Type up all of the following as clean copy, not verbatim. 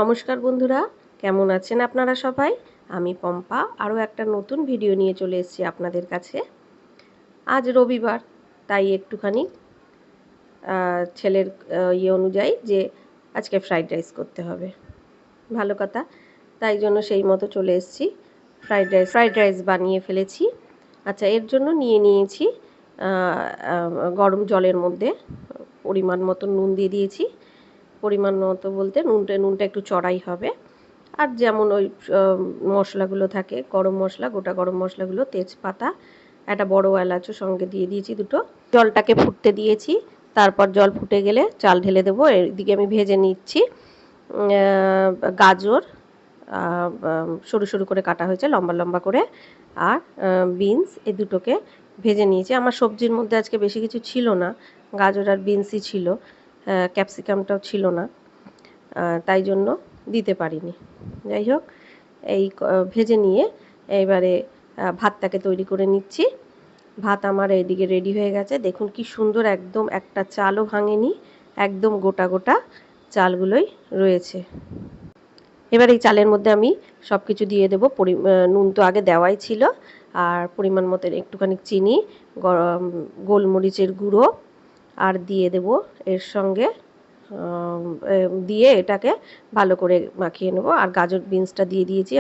নমস্কার বন্ধুরা, কেমন আছেন আপনারা সবাই? আমি পম্পা আরও একটা নতুন ভিডিও নিয়ে চলে এসেছি আপনাদের কাছে। আজ রবিবার, তাই একটুখানি ছেলের অনুযায়ী যে আজকে ফ্রাইড রাইস করতে হবে, ভালো কথা। তাই জন্য সেই মতো চলে এসেছি, ফ্রাইড রাইস বানিয়ে ফেলেছি। আচ্ছা, এর জন্য নিয়ে নিয়েছি গরম জলের মধ্যে পরিমাণ মতো নুন দিয়ে দিয়েছি। পরিমাণ মতো বলতে নুনটা একটু চড়াই হবে। আর যেমন ওই মশলাগুলো থাকে, গরম মশলা, গোটা গরম মশলাগুলো, তেজপাতা, একটা বড় এলাচও সঙ্গে দিয়ে দিয়েছি দুটো। জলটাকে ফুটতে দিয়েছি, তারপর জল ফুটে গেলে চাল ঢেলে দেবো। এদিকে আমি ভেজে নিচ্ছি গাজর, সরু সরু করে কাটা হয়েছে লম্বা লম্বা করে, আর বিনস, এই দুটোকে ভেজে নিয়েছি। আমার সবজির মধ্যে আজকে বেশি কিছু ছিল না, গাজর আর বিনসই ছিল, ক্যাপসিকামটাও ছিল না, তাই জন্য দিতে পারিনি। যাই হোক, এই ভেজে নিয়ে এবারে ভাতটাকে তৈরি করে নিচ্ছি। ভাত আমার এইদিকে রেডি হয়ে গেছে, দেখুন কি সুন্দর, একদম একটা চালও ভাঙেনি, একদম গোটা গোটা চালগুলোই রয়েছে। এবার এই চালের মধ্যে আমি সব কিছু দিয়ে দেবো। নুন তো আগে দেওয়াই ছিল, আর পরিমাণ মতো একটুখানি চিনি, গোলমরিচের গুঁড়ো, আর দিয়ে দেব এর সঙ্গে, দিয়ে এটাকে ভালো করে মাখিয়ে নেব। আর গাজর বিনসটা দিয়ে দিয়েছি।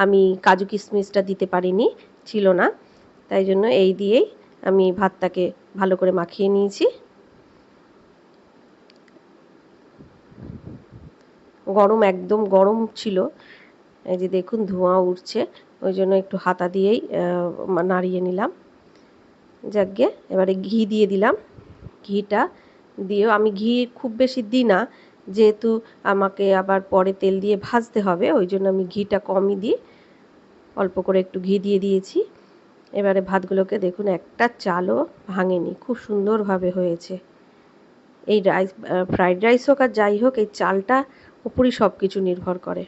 আমি কাজু কিশমিশটা দিতে পারিনি, ছিল না, তাই জন্য এই দিয়েই আমি ভাতটাকে ভালো করে মাখিয়ে নিয়েছি। গরম, একদম গরম ছিল, এই যে দেখুন ধোঁয়া উঠছে, ওই জন্য একটু হাতা দিয়েই নাড়িয়ে নিলাম। যাকগে, এবারে ঘি দিয়ে দিলাম। ঘিটা দিয়েও, আমি ঘি খুব বেশি দিই না, যেহেতু আমাকে আবার পরে তেল দিয়ে ভাজতে হবে, ওই জন্য আমি ঘিটা কমই দিই, অল্প করে একটু ঘি দিয়ে দিয়েছি। এবারে ভাতগুলোকে দেখুন, একটা চালও ভাঙেনি, খুব সুন্দরভাবে হয়েছে। এই রাইস, ফ্রাইড রাইস হোক আর যাই হোক, এই চালটা উপরই সব কিছু নির্ভর করে।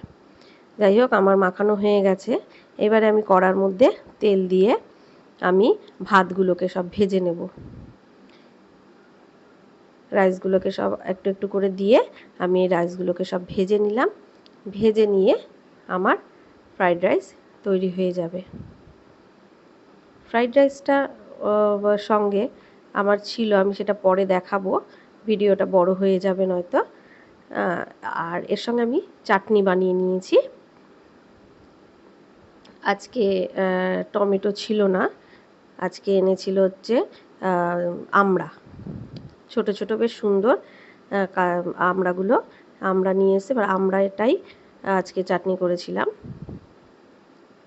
যাই হোক, আমার মাখানো হয়ে গেছে। এবারে আমি কড়ার মধ্যে তেল দিয়ে আমি ভাতগুলোকে সব ভেজে নেব। রাইসগুলোকে সব একটু একটু করে দিয়ে আমি এই রাইসগুলোকে সব ভেজে নিলাম। ভেজে নিয়ে আমার ফ্রাইড রাইস তৈরি হয়ে যাবে। ফ্রাইড রাইসটা সঙ্গে আমার ছিল, আমি সেটা পরে দেখাবো, ভিডিওটা বড় হয়ে যাবে নয়তো। আর এর সঙ্গে আমি চাটনি বানিয়ে নিয়েছি। আজকে টমেটো ছিল না, আজকে এনেছিল হচ্ছে আমড়া, ছোট ছোট বেশ সুন্দর আমড়াগুলো, আমড়া নিয়ে এসে এবার আমড়াটাই আজকে চাটনি করেছিলাম।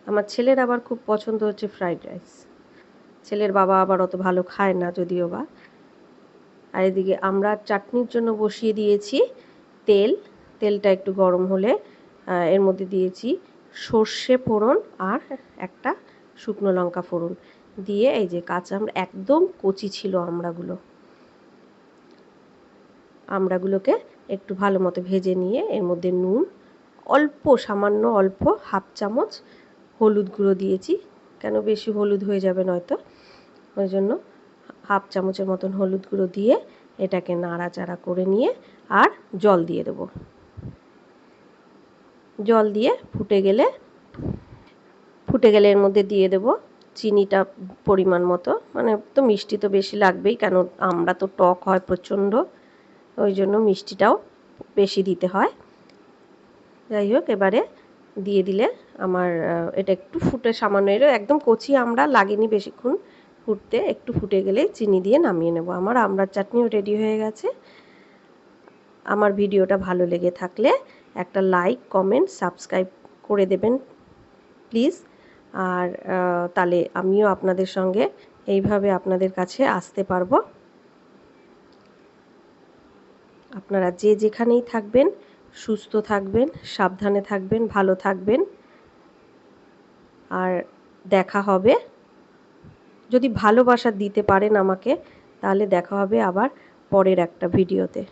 আমার ছেলের আবার খুব পছন্দ হচ্ছে ফ্রাইড রাইস, ছেলের বাবা আবার অত ভালো খায় না যদিও বা। আর এদিকে আমরা চাটনির জন্য বসিয়ে দিয়েছি তেলটা একটু গরম হলে এর মধ্যে দিয়েছি সর্ষে ফোড়ন আর একটা শুকনো লঙ্কা ফোড়ন দিয়ে, এই যে কাঁচা আমড়া, একদম কচি ছিল আমড়াগুলোকে একটু ভালো মতো ভেজে নিয়ে এর মধ্যে নুন, অল্প, সামান্য অল্প হাফ চামচ হলুদ গুঁড়ো দিয়েছি, কেন বেশি হলুদ হয়ে যাবে নয়তো, ওই জন্য হাফ চামচের মতন হলুদ গুঁড়ো দিয়ে এটাকে নাড়াচাড়া করে নিয়ে আর জল দিয়ে দেবো। জল দিয়ে ফুটে গেলে এর মধ্যে দিয়ে দেব চিনিটা পরিমাণ মতো, মানে তো মিষ্টি তো বেশি লাগবেই, কেন আমরা তো টক হয় প্রচণ্ড, ওই জন্য মিষ্টিটাও বেশি দিতে হয়। যাই হোক, এবারে দিয়ে দিলে আমার এটা একটু ফুটে, সামান্য, এর একদম কচি আমরা লাগেনি বেশিক্ষণ ফুটতে, একটু ফুটে গেলে চিনি দিয়ে নামিয়ে নেব। আমার আমড়ার চাটনিও রেডি হয়ে গেছে। আমার ভিডিওটা ভালো লেগে থাকলে একটা লাইক, কমেন্ট, সাবস্ক্রাইব করে দেবেন প্লিজ। আর তাহলে আমিও আপনাদের সঙ্গে এইভাবে আপনাদের কাছে আসতে পারবো। আপনারা যে যেখানেই থাকবেন সুস্থ থাকবেন, সাবধানে থাকবেন, ভালো থাকবেন। আর দেখা হবে, যদি ভালোবাসা দিতে পারেন আমাকে, তাহলে দেখা হবে আবার পরের একটা ভিডিওতে।